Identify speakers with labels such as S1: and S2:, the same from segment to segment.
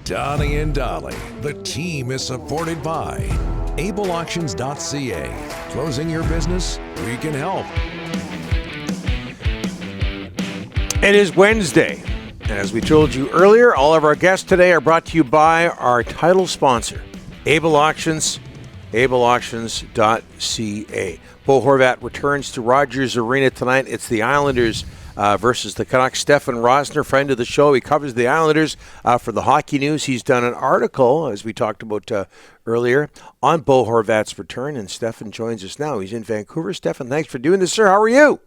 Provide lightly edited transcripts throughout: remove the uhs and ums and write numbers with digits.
S1: Donnie and Dolly. The team is supported by ableauctions.ca. Closing your business? We can help.
S2: It is Wednesday, and as we told you earlier, all of our guests today are brought to you by our title sponsor, Able Auctions, ableauctions.ca. Bo Horvat returns to Rogers Arena tonight. It's the Islanders versus the Canucks. Stefen Rosner, friend of the show, he covers the Islanders for the Hockey News. He's done an article, as we talked about earlier, on Bo Horvat's return, and Stefen joins us now. He's in Vancouver. Stefen, thanks for doing this, sir. How are you?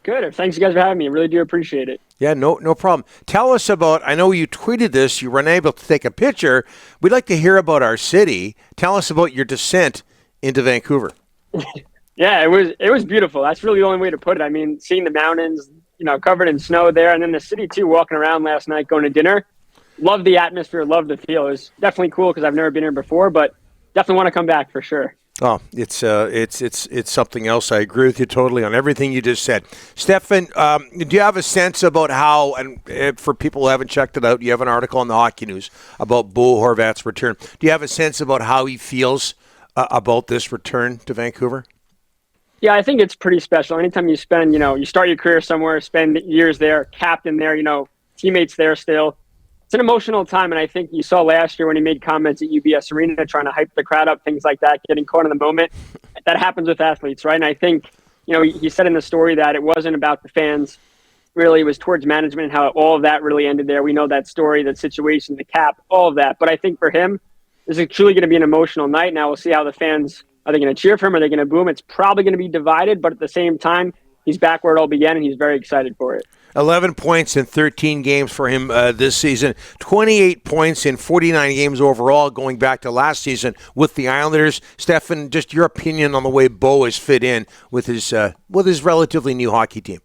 S3: Good. Thanks, you guys, for having me. I really do appreciate it.
S2: Yeah, no problem. Tell us about, I know you tweeted this, you were unable to take a picture. We'd like to hear about our city. Tell us about your descent into Vancouver.
S3: Yeah, it was beautiful. That's really the only way to put it. I mean, seeing the mountains, covered in snow there, and then the city too, walking around last night, going to dinner. Love the atmosphere, love the feel. It was definitely cool because I've never been here before, but definitely want to come back for sure.
S2: Oh, it's something else. I agree with you totally on everything you just said. Stefen, do you have a sense about how, and for people who haven't checked it out, you have an article on the Hockey News about Bo Horvat's return. Do you have a sense about how he feels about this return to Vancouver?
S3: Yeah, I think it's pretty special. Anytime you spend, you start your career somewhere, spend years there, captain there, teammates there still. It's an emotional time, and I think you saw last year when he made comments at UBS Arena trying to hype the crowd up, things like that, getting caught in the moment. That happens with athletes, right? And I think, he said in the story that it wasn't about the fans. Really, it was towards management and how all of that really ended there. We know that story, that situation, the cap, all of that. But I think for him, this is truly going to be an emotional night. Now we'll see how the fans, are they going to cheer for him? Are they going to boo him? It's probably going to be divided, but at the same time, he's back where it all began, and he's very excited for it.
S2: 11 points in 13 games for him this season. 28 points in 49 games overall going back to last season with the Islanders. Stefen, just your opinion on the way Bo has fit in with his relatively new hockey team.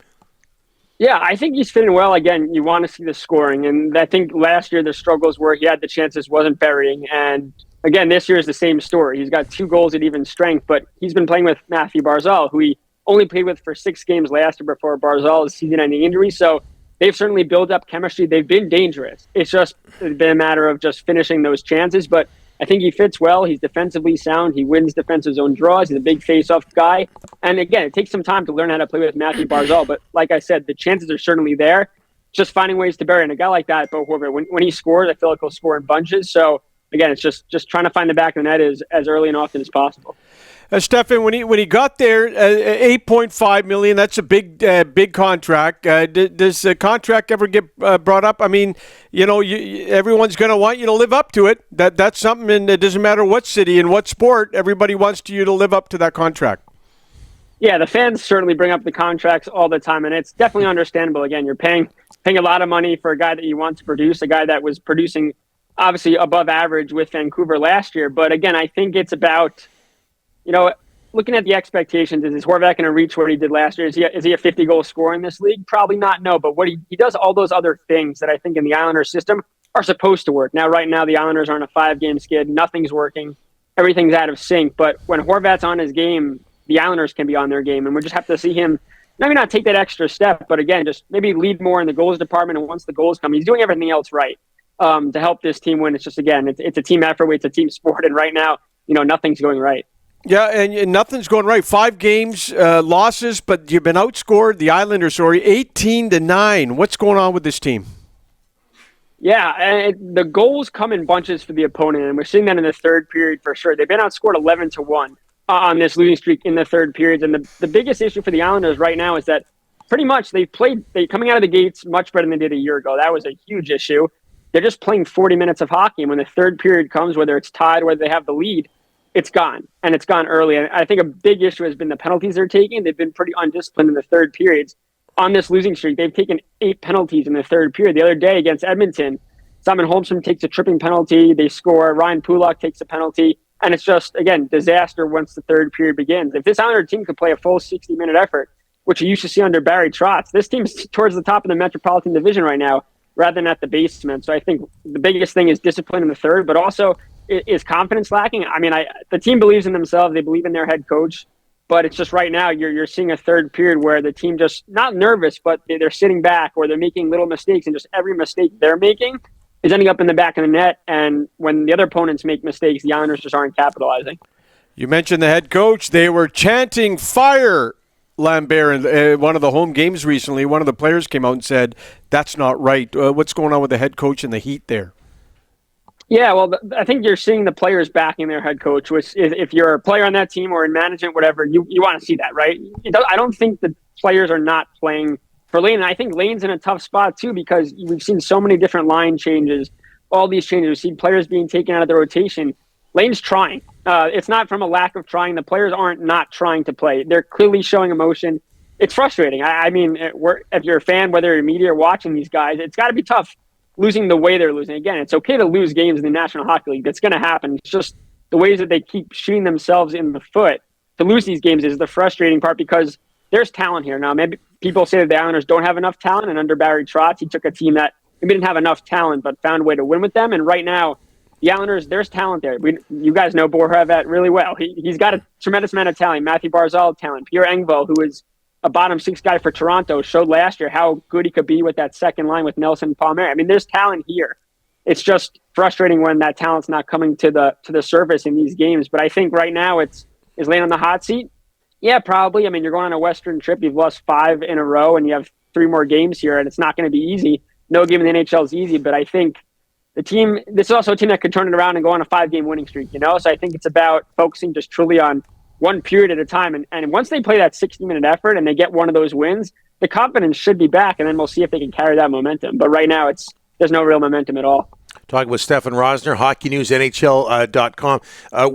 S3: Yeah, I think he's fitting well. Again, you want to see the scoring. And I think last year the struggles were he had the chances, wasn't burying. And again, this year is the same story. He's got 2 goals at even strength, but he's been playing with Mathew Barzal, who he only played with for 6 games last year before Barzal's season-ending injury. So they've certainly built up chemistry. They've been dangerous. It's just been a matter of just finishing those chances. But I think he fits well. He's defensively sound. He wins defensive zone draws. He's a big face-off guy. And again, it takes some time to learn how to play with Mathew Barzal. But like I said, the chances are certainly there. Just finding ways to bury. And a guy like that, Bo Horvat, when he scores, I feel like he'll score in bunches. So again, it's just trying to find the back of the net as early and often as possible.
S4: Stefen, when he got there, $8.5 million, that's a big contract. Does the contract ever get brought up? I mean, everyone's going to want you to live up to it. That's something, and it doesn't matter what city and what sport. Everybody wants you to live up to that contract.
S3: Yeah, the fans certainly bring up the contracts all the time, and it's definitely understandable. Again, you're paying a lot of money for a guy that you want to produce, a guy that was producing obviously above average with Vancouver last year. But again, I think it's about looking at the expectations, is Horvat going to reach what he did last year? Is he a 50-goal scorer in this league? Probably not, no. But what he does all those other things that I think in the Islanders system are supposed to work. Now, right now, the Islanders are on a 5-game skid. Nothing's working. Everything's out of sync. But when Horvat's on his game, the Islanders can be on their game. And we just have to see him maybe not take that extra step, but again, just maybe lead more in the goals department. And once the goals come, he's doing everything else right to help this team win. It's just, again, it's a team effort. It's a team sport. And right now, nothing's going right.
S4: Yeah, and nothing's going right. 5 games, losses, but you've been outscored, the Islanders, 18-9. What's going on with this team?
S3: Yeah, and the goals come in bunches for the opponent, and we're seeing that in the third period for sure. They've been outscored 11-1 on this losing streak in the third periods, and the biggest issue for the Islanders right now is that pretty much they coming out of the gates much better than they did a year ago. That was a huge issue. They're just playing 40 minutes of hockey, and when the third period comes, whether it's tied, whether they have the lead, it's gone, and it's gone early. And I think a big issue has been the penalties they're taking. They've been pretty undisciplined in the third periods. On this losing streak, they've taken 8 penalties in the third period. The other day against Edmonton, Simon Holmstrom takes a tripping penalty. They score. Ryan Pulock takes a penalty. And it's just, again, disaster once the third period begins. If this Islander team could play a full 60-minute effort, which you used to see under Barry Trotz, this team's towards the top of the Metropolitan Division right now rather than at the basement. So I think the biggest thing is discipline in the third, but also is confidence lacking? I mean, the team believes in themselves. They believe in their head coach. But it's just right now you're seeing a third period where the team just not nervous, but they're sitting back or they're making little mistakes. And just every mistake they're making is ending up in the back of the net. And when the other opponents make mistakes, the Islanders just aren't capitalizing.
S4: You mentioned the head coach. They were chanting fire, Lambert, in one of the home games recently. One of the players came out and said, that's not right. What's going on with the head coach and the heat there?
S3: Yeah, well, I think you're seeing the players backing their head coach, which if you're a player on that team or in management, whatever, you want to see that, right? I don't think the players are not playing for Lane. And I think Lane's in a tough spot, too, because we've seen so many different line changes, all these changes. We've seen players being taken out of the rotation. Lane's trying. It's not from a lack of trying. The players aren't not trying to play. They're clearly showing emotion. It's frustrating. I mean, if you're a fan, whether you're media or watching these guys, it's got to be tough losing the way they're losing. Again, it's okay to lose games in the National Hockey League. That's going to happen. It's just the ways that they keep shooting themselves in the foot to lose these games is the frustrating part, because there's talent here. Now, maybe people say that the Islanders don't have enough talent, and under Barry Trotz, he took a team that maybe didn't have enough talent but found a way to win with them. And right now, the Islanders, there's talent there. You guys know Bo Horvat really well. He's got a tremendous amount of talent. Mathew Barzal talent. Pierre Engvall, who is a bottom six guy for Toronto, showed last year how good he could be with that second line with Nelson Palmer. I mean, there's talent here. It's just frustrating when that talent's not coming to the surface in these games. But I think right now is Lane on the hot seat? Yeah, probably. I mean, you're going on a Western trip. You've lost 5 in a row, and you have 3 more games here, and it's not going to be easy. No game in the NHL is easy, but I think this is also a team that could turn it around and go on a 5-game winning streak, So I think it's about focusing just truly on one period at a time. And once they play that 60-minute effort and they get one of those wins, the confidence should be back, and then we'll see if they can carry that momentum. But right now, there's no real momentum at all.
S2: Talking with Stefen Rosner, HockeyNewsNHL.com.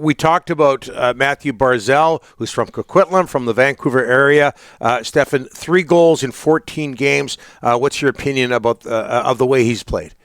S2: We talked about Mathew Barzal, who's from Coquitlam, from the Vancouver area. Stefen, 3 goals in 14 games. What's your opinion about of the way he's played?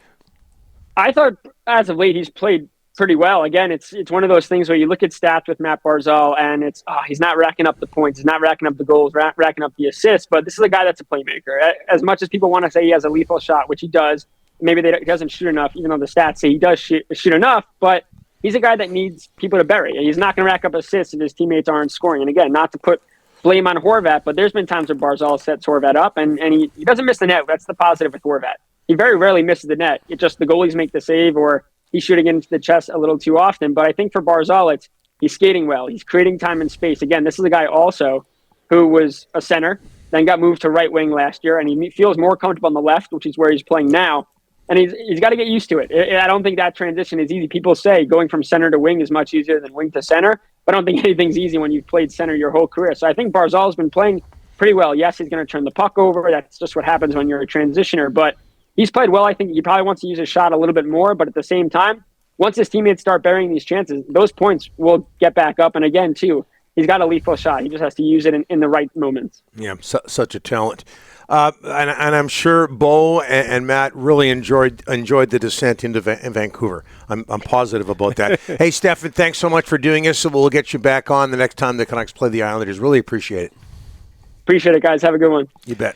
S3: I thought as of late he's played pretty well. Again, it's one of those things where you look at stats with Matt Barzal and he's not racking up the points, he's not racking up the goals, racking up the assists, but this is a guy that's a playmaker. As much as people want to say he has a lethal shot, which he does, maybe he doesn't shoot enough, even though the stats say he does shoot enough, but he's a guy that needs people to bury. He's not going to rack up assists if his teammates aren't scoring. And again, not to put blame on Horvat, but there's been times where Barzal sets Horvat up, and he doesn't miss the net. That's the positive with Horvat. He very rarely misses the net. It's just the goalies make the save, or he's shooting into the chest a little too often. But I think for Barzal, he's skating well. He's creating time and space. Again, this is a guy also who was a center, then got moved to right wing last year, and he feels more comfortable on the left, which is where he's playing now. And he's got to get used to it. I don't think that transition is easy. People say going from center to wing is much easier than wing to center, but I don't think anything's easy when you've played center your whole career. So I think Barzal's been playing pretty well. Yes, he's going to turn the puck over. That's just what happens when you're a transitioner, but he's played well. I think he probably wants to use his shot a little bit more, but at the same time, once his teammates start burying these chances, those points will get back up. And again, too, he's got a lethal shot. He just has to use it in the right moments.
S2: Yeah, such a talent. And I'm sure Bo and Matt really enjoyed the descent into Vancouver. I'm positive about that. Hey, Stefen, thanks so much for doing this. So we'll get you back on the next time the Canucks play the Islanders. Really appreciate it.
S3: Appreciate it, guys. Have a good one.
S2: You bet.